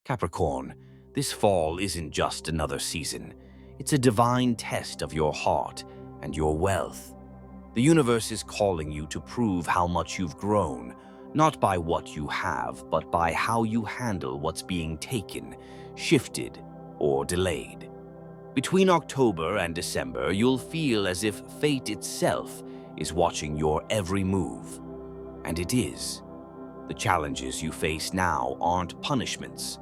Capricorn, this fall isn't just another season. It's a divine test of your heart and your wealth. The universe is calling you to prove how much you've grown, not by what you have, but by how you handle what's being taken, shifted, or delayed. Between October and December, you'll feel as if fate itself is watching your every move. And it is. The challenges you face now aren't punishments.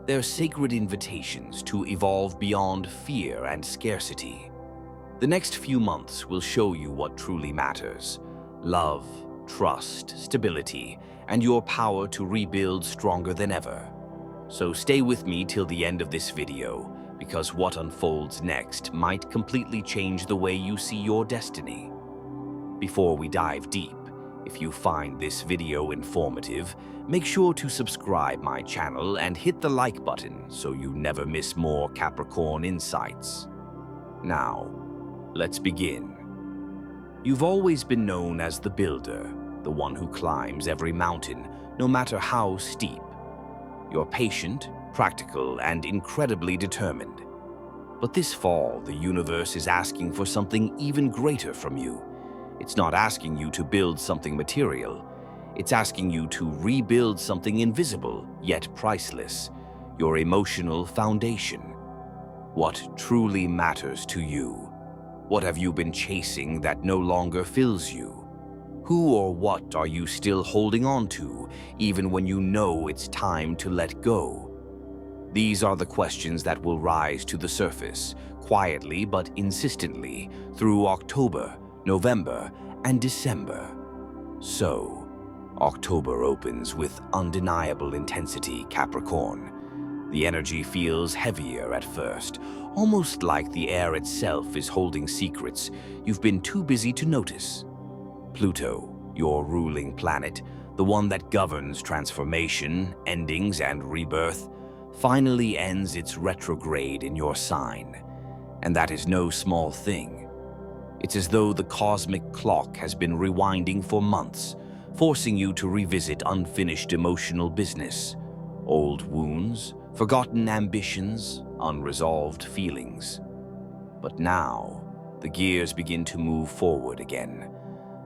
They're sacred invitations to evolve beyond fear and scarcity. The next few months will show you what truly matters: love, trust, stability, and your power to rebuild stronger than ever. So stay with me till the end of this video, because what unfolds next might completely change the way you see your destiny. Before we dive deep, if you find this video informative, make sure to subscribe my channel and hit the like button so you never miss more Capricorn insights. Now, let's begin. You've always been known as the builder, the one who climbs every mountain, no matter how steep. You're patient, practical, and incredibly determined. But this fall, the universe is asking for something even greater from you. It's not asking you to build something material. It's asking you to rebuild something invisible, yet priceless: your emotional foundation. What truly matters to you? What have you been chasing that no longer fills you? Who or what are you still holding on to, even when you know it's time to let go? These are the questions that will rise to the surface, quietly but insistently, through October, November, and December. So, October opens with undeniable intensity, Capricorn. The energy feels heavier at first, almost like the air itself is holding secrets you've been too busy to notice. Pluto, your ruling planet, the one that governs transformation, endings, and rebirth, finally ends its retrograde in your sign. And that is no small thing. It's as though the cosmic clock has been rewinding for months, forcing you to revisit unfinished emotional business, old wounds, forgotten ambitions, unresolved feelings. But now, the gears begin to move forward again.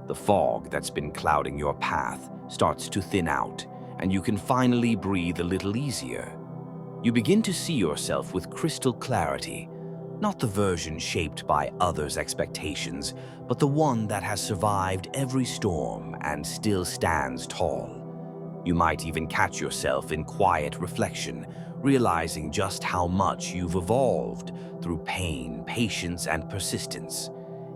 The fog that's been clouding your path starts to thin out, and you can finally breathe a little easier. You begin to see yourself with crystal clarity, not the version shaped by others' expectations, but the one that has survived every storm and still stands tall. You might even catch yourself in quiet reflection, realizing just how much you've evolved through pain, patience, and persistence.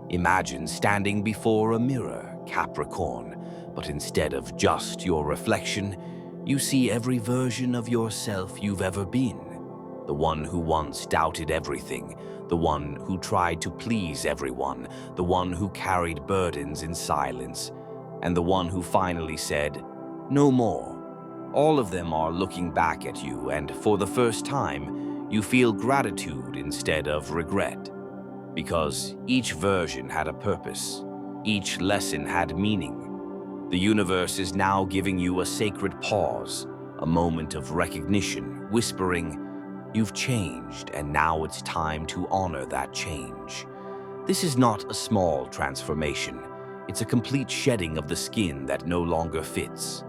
Imagine standing before a mirror, Capricorn, but instead of just your reflection, you see every version of yourself you've ever been. The one who once doubted everything, the one who tried to please everyone, the one who carried burdens in silence, and the one who finally said, "No more." All of them are looking back at you, and for the first time, you feel gratitude instead of regret. Because each version had a purpose, each lesson had meaning. The universe is now giving you a sacred pause, a moment of recognition, whispering, "You've changed, and now it's time to honor that change." This is not a small transformation. It's a complete shedding of the skin that no longer fits.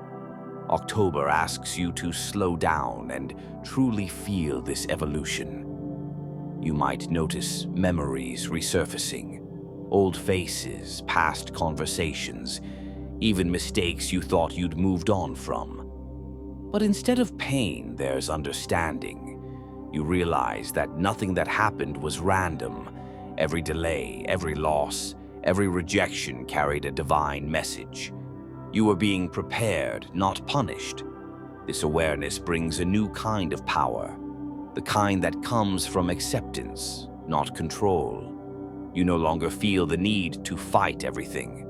October asks you to slow down and truly feel this evolution. You might notice memories resurfacing, old faces, past conversations, even mistakes you thought you'd moved on from. But instead of pain, there's understanding. You realize that nothing that happened was random. Every delay, every loss, every rejection carried a divine message. You were being prepared, not punished. This awareness brings a new kind of power, the kind that comes from acceptance, not control. You no longer feel the need to fight everything.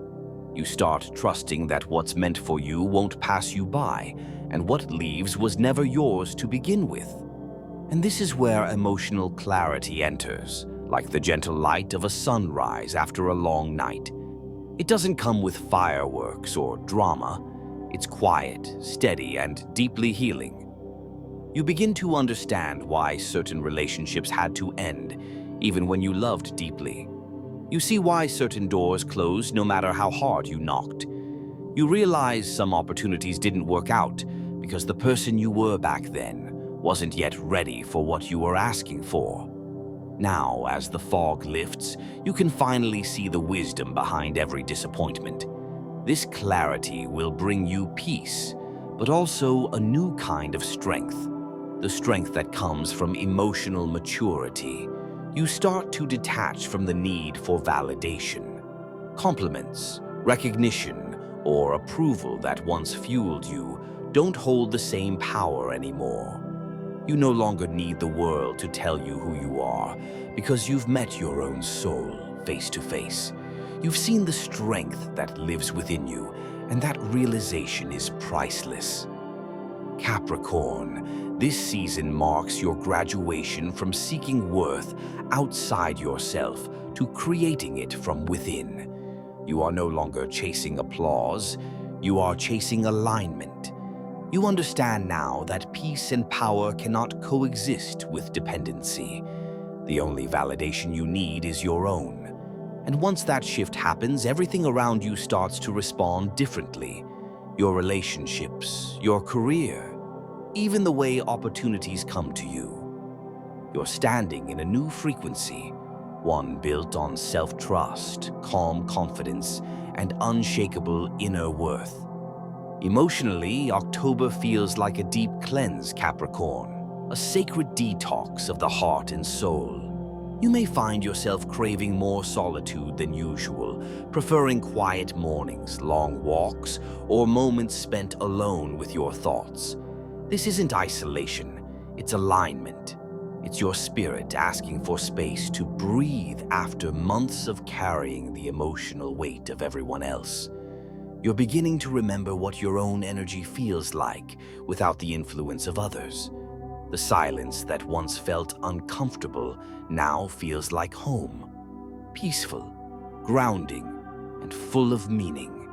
You start trusting that what's meant for you won't pass you by, and what leaves was never yours to begin with. And this is where emotional clarity enters, like the gentle light of a sunrise after a long night. It doesn't come with fireworks or drama. It's quiet, steady, and deeply healing. You begin to understand why certain relationships had to end, even when you loved deeply. You see why certain doors closed no matter how hard you knocked. You realize some opportunities didn't work out because the person you were back then wasn't yet ready for what you were asking for. Now, as the fog lifts, you can finally see the wisdom behind every disappointment. This clarity will bring you peace, but also a new kind of strength. The strength that comes from emotional maturity. You start to detach from the need for validation. Compliments, recognition, or approval that once fueled you don't hold the same power anymore. You no longer need the world to tell you who you are because you've met your own soul face to face. You've seen the strength that lives within you, and that realization is priceless. Capricorn, this season marks your graduation from seeking worth outside yourself to creating it from within. You are no longer chasing applause, you are chasing alignment. You understand now that peace and power cannot coexist with dependency. The only validation you need is your own. And once that shift happens, everything around you starts to respond differently. Your relationships, your career, even the way opportunities come to you. You're standing in a new frequency, one built on self-trust, calm confidence, and unshakable inner worth. Emotionally, October feels like a deep cleanse, Capricorn, a sacred detox of the heart and soul. You may find yourself craving more solitude than usual, preferring quiet mornings, long walks, or moments spent alone with your thoughts. This isn't isolation, it's alignment. It's your spirit asking for space to breathe after months of carrying the emotional weight of everyone else. You're beginning to remember what your own energy feels like without the influence of others. The silence that once felt uncomfortable now feels like home. Peaceful, grounding, and full of meaning.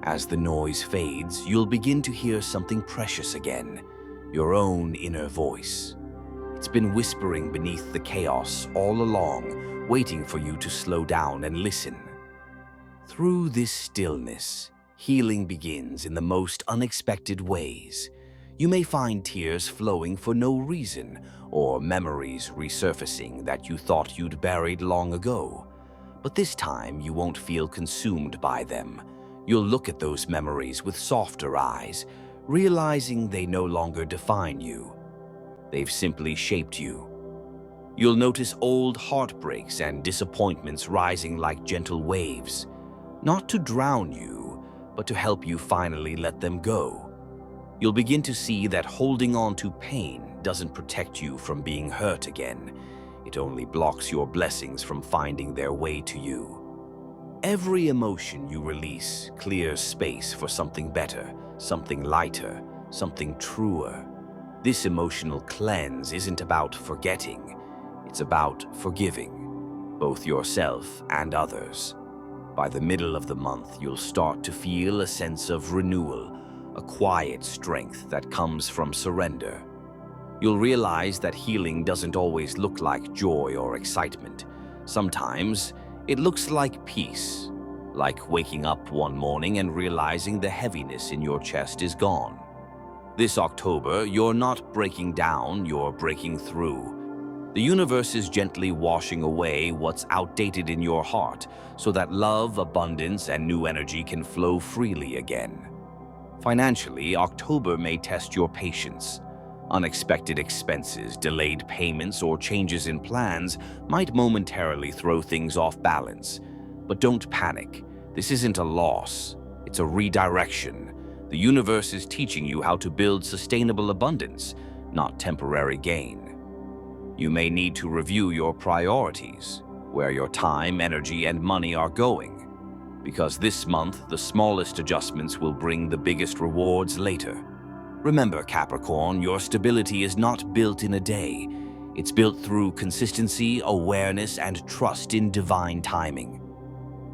As the noise fades, you'll begin to hear something precious again, your own inner voice. It's been whispering beneath the chaos all along, waiting for you to slow down and listen. Through this stillness, healing begins in the most unexpected ways. You may find tears flowing for no reason, or memories resurfacing that you thought you'd buried long ago. But this time, you won't feel consumed by them. You'll look at those memories with softer eyes, realizing they no longer define you. They've simply shaped you. You'll notice old heartbreaks and disappointments rising like gentle waves. Not to drown you, but to help you finally let them go. You'll begin to see that holding on to pain doesn't protect you from being hurt again. It only blocks your blessings from finding their way to you. Every emotion you release clears space for something better, something lighter, something truer. This emotional cleanse isn't about forgetting, it's about forgiving, both yourself and others. By the middle of the month, you'll start to feel a sense of renewal, a quiet strength that comes from surrender. You'll realize that healing doesn't always look like joy or excitement. Sometimes, it looks like peace, like waking up one morning and realizing the heaviness in your chest is gone. This October, you're not breaking down, you're breaking through. The universe is gently washing away what's outdated in your heart so that love, abundance, and new energy can flow freely again. Financially, October may test your patience. Unexpected expenses, delayed payments, or changes in plans might momentarily throw things off balance. But don't panic. This isn't a loss. It's a redirection. The universe is teaching you how to build sustainable abundance, not temporary gain. You may need to review your priorities, where your time, energy, and money are going. Because this month, the smallest adjustments will bring the biggest rewards later. Remember, Capricorn, your stability is not built in a day. It's built through consistency, awareness, and trust in divine timing.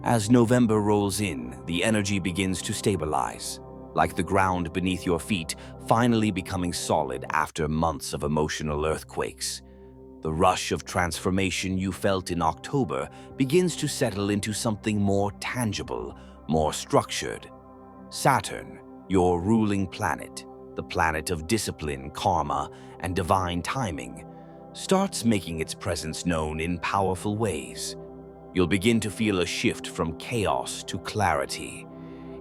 As November rolls in, the energy begins to stabilize. like the ground beneath your feet finally becoming solid after months of emotional earthquakes. The rush of transformation you felt in October begins to settle into something more tangible, more structured. Saturn, your ruling planet, the planet of discipline, karma, and divine timing, starts making its presence known in powerful ways. You'll begin to feel a shift from chaos to clarity.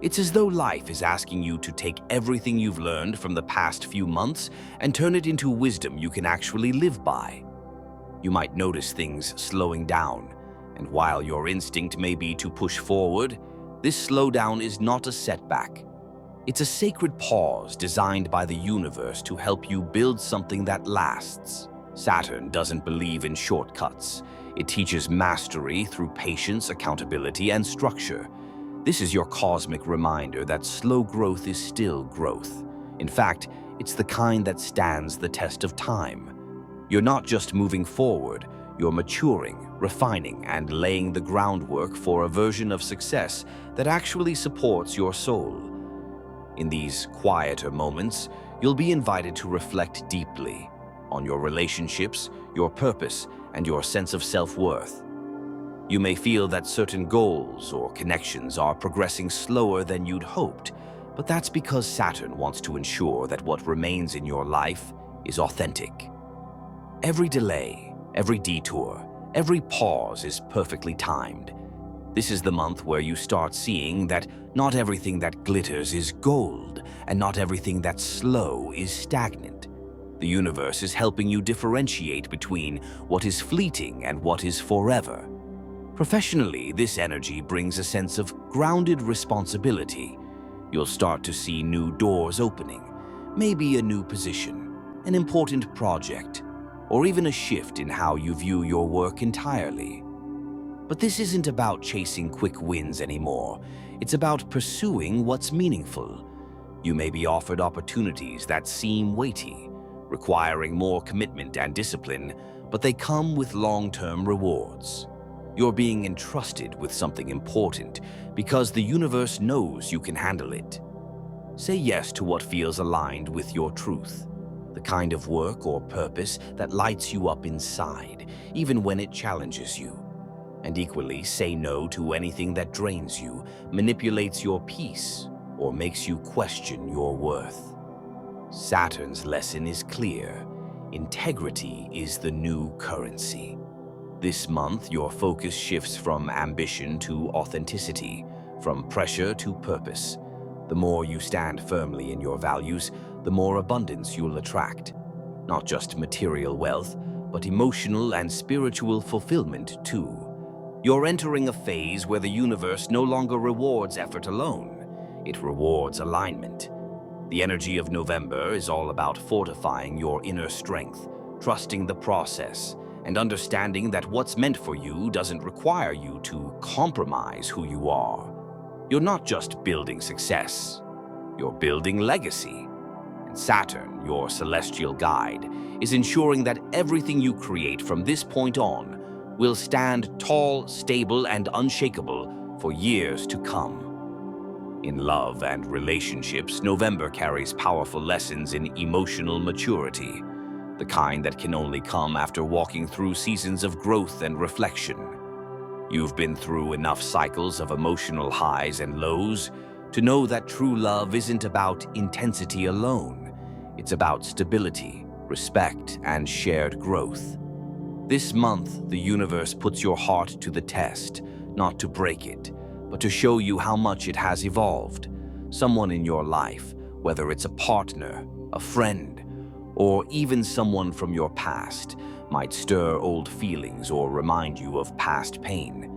It's as though life is asking you to take everything you've learned from the past few months and turn it into wisdom you can actually live by. You might notice things slowing down, and while your instinct may be to push forward, this slowdown is not a setback. It's a sacred pause designed by the universe to help you build something that lasts. Saturn doesn't believe in shortcuts. It teaches mastery through patience, accountability, and structure. This is your cosmic reminder that slow growth is still growth. In fact, it's the kind that stands the test of time. You're not just moving forward, you're maturing, refining, and laying the groundwork for a version of success that actually supports your soul. In these quieter moments, you'll be invited to reflect deeply on your relationships, your purpose, and your sense of self-worth. You may feel that certain goals or connections are progressing slower than you'd hoped, but that's because Saturn wants to ensure that what remains in your life is authentic. Every delay, every detour, every pause is perfectly timed. This is the month where you start seeing that not everything that glitters is gold, and not everything that's slow is stagnant. The universe is helping you differentiate between what is fleeting and what is forever. Professionally, this energy brings a sense of grounded responsibility. You'll start to see new doors opening, maybe a new position, an important project, or even a shift in how you view your work entirely. But this isn't about chasing quick wins anymore. It's about pursuing what's meaningful. You may be offered opportunities that seem weighty, requiring more commitment and discipline, but they come with long-term rewards. You're being entrusted with something important because the universe knows you can handle it. Say yes to what feels aligned with your truth, the kind of work or purpose that lights you up inside, even when it challenges you. And equally, say no to anything that drains you, manipulates your peace, or makes you question your worth. Saturn's lesson is clear. Integrity is the new currency. This month, your focus shifts from ambition to authenticity, from pressure to purpose. The more you stand firmly in your values, the more abundance you'll attract. Not just material wealth, but emotional and spiritual fulfillment too. You're entering a phase where the universe no longer rewards effort alone. It rewards alignment. The energy of November is all about fortifying your inner strength, trusting the process, and understanding that what's meant for you doesn't require you to compromise who you are. You're not just building success, you're building legacy. And Saturn, your celestial guide, is ensuring that everything you create from this point on will stand tall, stable, and unshakable for years to come. In love and relationships, November carries powerful lessons in emotional maturity, the kind that can only come after walking through seasons of growth and reflection. You've been through enough cycles of emotional highs and lows to know that true love isn't about intensity alone. It's about stability, respect, and shared growth. This month, the universe puts your heart to the test, not to break it, but to show you how much it has evolved. Someone in your life, whether it's a partner, a friend, or even someone from your past, might stir old feelings or remind you of past pain.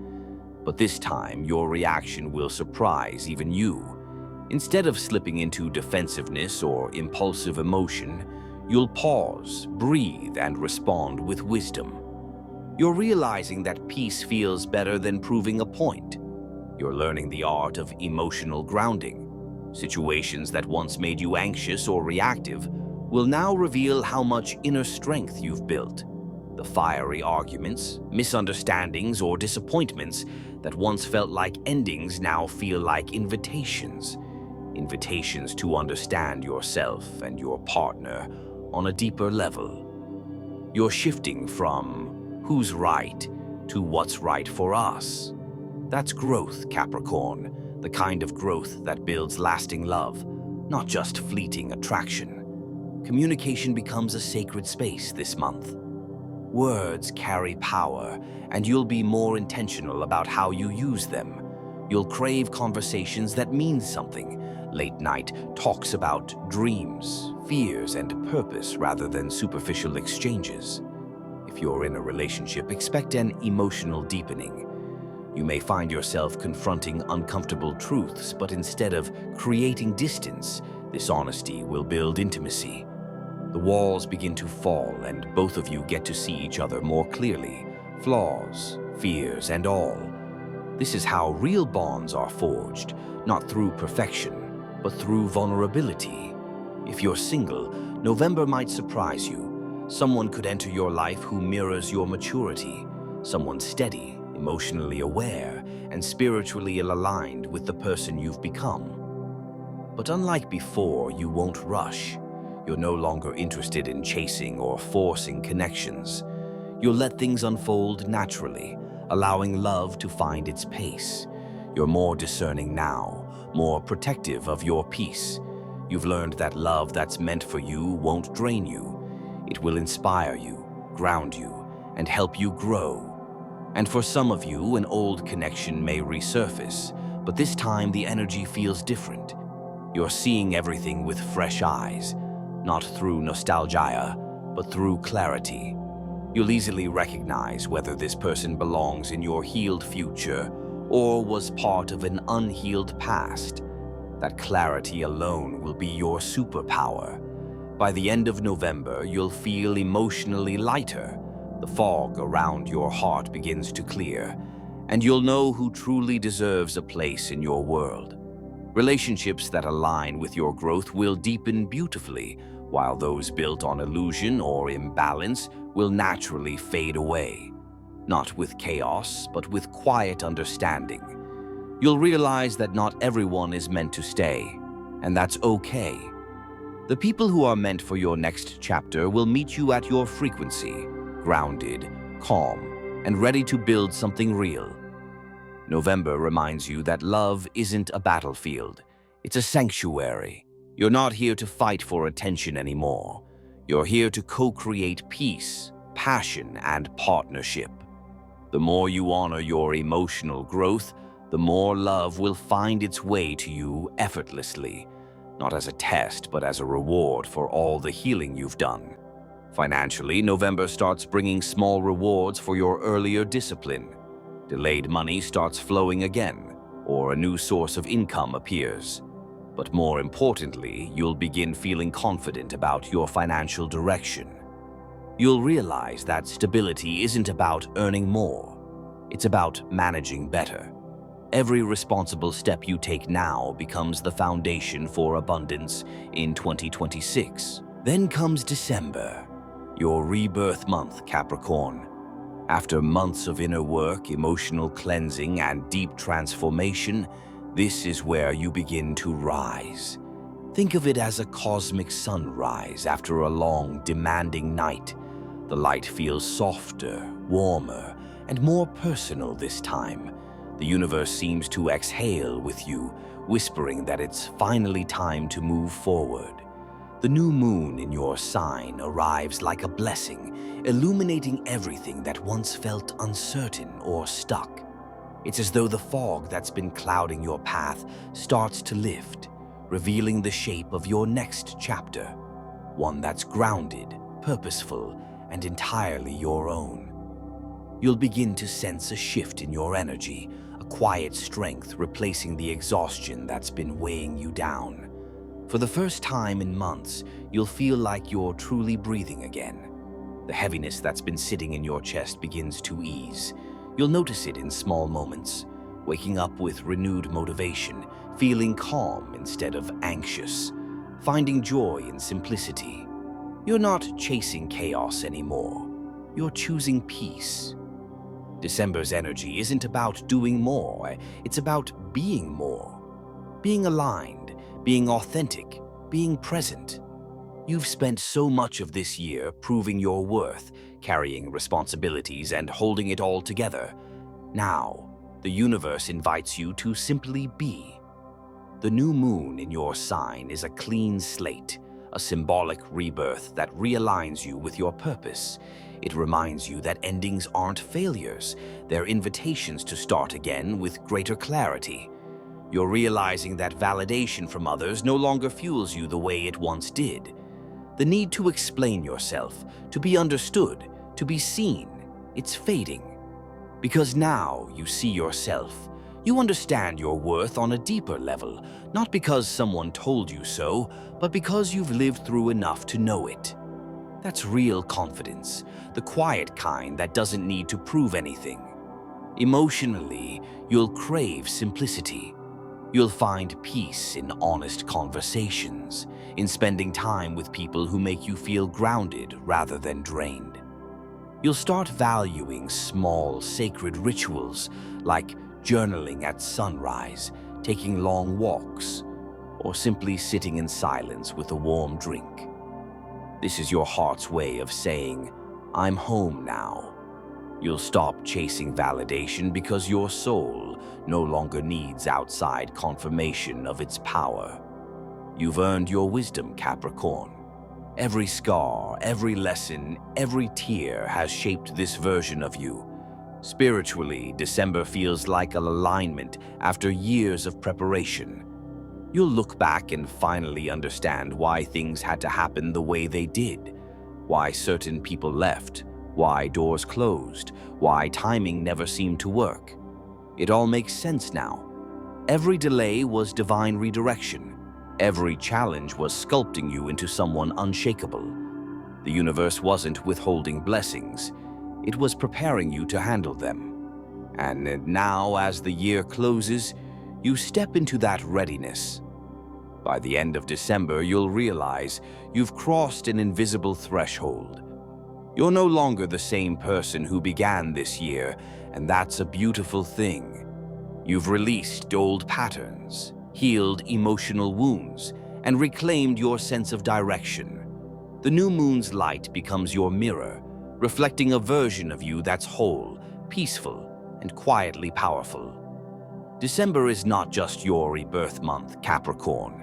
But this time, your reaction will surprise even you. Instead of slipping into defensiveness or impulsive emotion, you'll pause, breathe, and respond with wisdom. You're realizing that peace feels better than proving a point. You're learning the art of emotional grounding. Situations that once made you anxious or reactive will now reveal how much inner strength you've built. The fiery arguments, misunderstandings, or disappointments that once felt like endings now feel like invitations. invitations to understand yourself and your partner on a deeper level. You're shifting from who's right to what's right for us. That's growth, Capricorn, the kind of growth that builds lasting love, not just fleeting attraction. Communication becomes a sacred space this month. Words carry power, and you'll be more intentional about how you use them. You'll crave conversations that mean something, late-night talks about dreams, fears, and purpose rather than superficial exchanges. If you're in a relationship, expect an emotional deepening. You may find yourself confronting uncomfortable truths, but instead of creating distance, this honesty will build intimacy. The walls begin to fall, and both of you get to see each other more clearly, flaws, fears, and all. This is how real bonds are forged, not through perfection, but through vulnerability. If you're single, November might surprise you. Someone could enter your life who mirrors your maturity, someone steady, emotionally aware, and spiritually aligned with the person you've become. But unlike before, you won't rush. You're no longer interested in chasing or forcing connections. You'll let things unfold naturally, allowing love to find its pace. You're more discerning now, more protective of your peace. You've learned that love that's meant for you won't drain you. It will inspire you, ground you, and help you grow. And for some of you, an old connection may resurface, but this time the energy feels different. You're seeing everything with fresh eyes, not through nostalgia, but through clarity. You'll easily recognize whether this person belongs in your healed future or was part of an unhealed past. That clarity alone will be your superpower. By the end of November, you'll feel emotionally lighter. The fog around your heart begins to clear, and you'll know who truly deserves a place in your world. Relationships that align with your growth will deepen beautifully, while those built on illusion or imbalance will naturally fade away. Not with chaos, but with quiet understanding. You'll realize that not everyone is meant to stay, and that's okay. The people who are meant for your next chapter will meet you at your frequency, grounded, calm, and ready to build something real. November reminds you that love isn't a battlefield, it's a sanctuary. You're not here to fight for attention anymore. You're here to co-create peace, passion, and partnership. The more you honor your emotional growth, the more love will find its way to you effortlessly, not as a test, but as a reward for all the healing you've done. Financially, November starts bringing small rewards for your earlier discipline. Delayed money starts flowing again, or a new source of income appears. But more importantly, you'll begin feeling confident about your financial direction. You'll realize that stability isn't about earning more. It's about managing better. Every responsible step you take now becomes the foundation for abundance in 2026. Then comes December, your rebirth month, Capricorn. After months of inner work, emotional cleansing, and deep transformation, this is where you begin to rise. Think of it as a cosmic sunrise after a long, demanding night. The light feels softer, warmer, and more personal this time. The universe seems to exhale with you, whispering that it's finally time to move forward. The new moon in your sign arrives like a blessing, illuminating everything that once felt uncertain or stuck. It's as though the fog that's been clouding your path starts to lift, revealing the shape of your next chapter, one that's grounded, purposeful, and entirely your own. You'll begin to sense a shift in your energy, a quiet strength replacing the exhaustion that's been weighing you down. For the first time in months, you'll feel like you're truly breathing again. The heaviness that's been sitting in your chest begins to ease. You'll notice it in small moments, waking up with renewed motivation, feeling calm instead of anxious, finding joy in simplicity. You're not chasing chaos anymore. You're choosing peace. December's energy isn't about doing more, it's about being more. Being aligned, being authentic, being present. You've spent so much of this year proving your worth, carrying responsibilities and holding it all together. Now, the universe invites you to simply be. The new moon in your sign is a clean slate, a symbolic rebirth that realigns you with your purpose. It reminds you that endings aren't failures, they're invitations to start again with greater clarity. You're realizing that validation from others no longer fuels you the way it once did. The need to explain yourself, to be understood, to be seen, it's fading. Because now you see yourself. You understand your worth on a deeper level, not because someone told you so, but because you've lived through enough to know it. That's real confidence, the quiet kind that doesn't need to prove anything. Emotionally, you'll crave simplicity. You'll find peace in honest conversations, in spending time with people who make you feel grounded rather than drained. You'll start valuing small, sacred rituals like journaling at sunrise, taking long walks, or simply sitting in silence with a warm drink. This is your heart's way of saying, "I'm home now." You'll stop chasing validation because your soul no longer needs outside confirmation of its power. You've earned your wisdom, Capricorn. Every scar, every lesson, every tear has shaped this version of you. Spiritually, December feels like an alignment after years of preparation. You'll look back and finally understand why things had to happen the way they did, why certain people left, why doors closed, why timing never seemed to work. It all makes sense now. Every delay was divine redirection. Every challenge was sculpting you into someone unshakable. The universe wasn't withholding blessings. It was preparing you to handle them. And now, as the year closes, you step into that readiness. By the end of December, you'll realize you've crossed an invisible threshold. You're no longer the same person who began this year, and that's a beautiful thing. You've released old patterns, healed emotional wounds, and reclaimed your sense of direction. The new moon's light becomes your mirror, reflecting a version of you that's whole, peaceful, and quietly powerful. December is not just your rebirth month, Capricorn.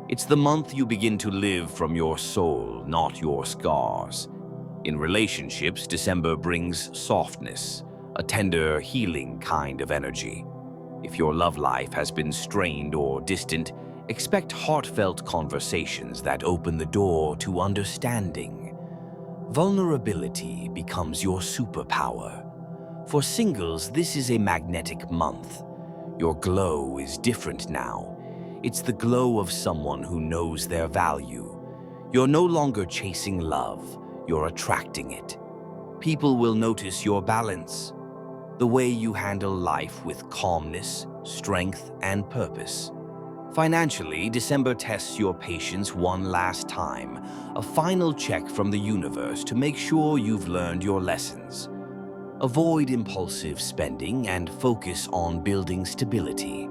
It's the month you begin to live from your soul, not your scars. In relationships, December brings softness, a tender, healing kind of energy. If your love life has been strained or distant, expect heartfelt conversations that open the door to understanding. Vulnerability becomes your superpower. For singles, this is a magnetic month. Your glow is different now. It's the glow of someone who knows their value. You're no longer chasing love, you're attracting it. People will notice your balance, the way you handle life with calmness, strength, and purpose. Financially, December tests your patience one last time, a final check from the universe to make sure you've learned your lessons. Avoid impulsive spending and focus on building stability.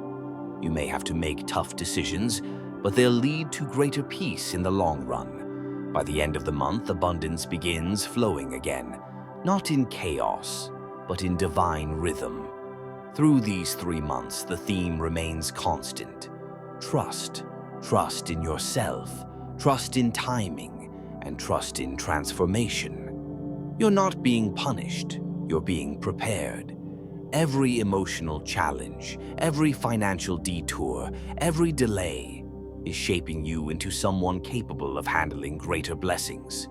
You may have to make tough decisions, but they'll lead to greater peace in the long run. By the end of the month, abundance begins flowing again, not in chaos, but in divine rhythm. Through these 3 months, the theme remains constant. Trust. Trust in yourself, trust in timing, and trust in transformation. You're not being punished, you're being prepared. Every emotional challenge, every financial detour, every delay is shaping you into someone capable of handling greater blessings.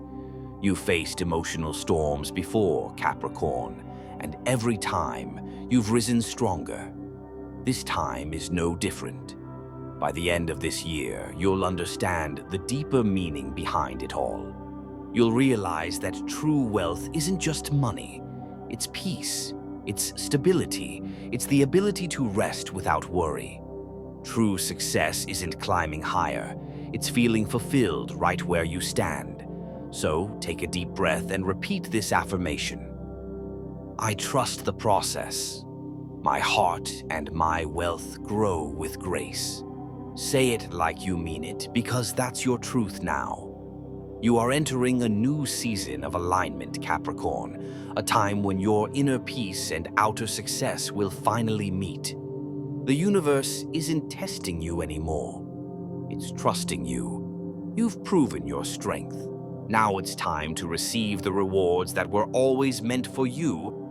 You faced emotional storms before, Capricorn, and every time you've risen stronger. This time is no different. By the end of this year, you'll understand the deeper meaning behind it all. You'll realize that true wealth isn't just money, it's peace. It's stability. It's the ability to rest without worry. True success isn't climbing higher. It's feeling fulfilled right where you stand. So take a deep breath and repeat this affirmation. I trust the process. My heart and my wealth grow with grace. Say it like you mean it, because that's your truth now. You are entering a new season of alignment, Capricorn, a time when your inner peace and outer success will finally meet. The universe isn't testing you anymore. It's trusting you. You've proven your strength. Now it's time to receive the rewards that were always meant for you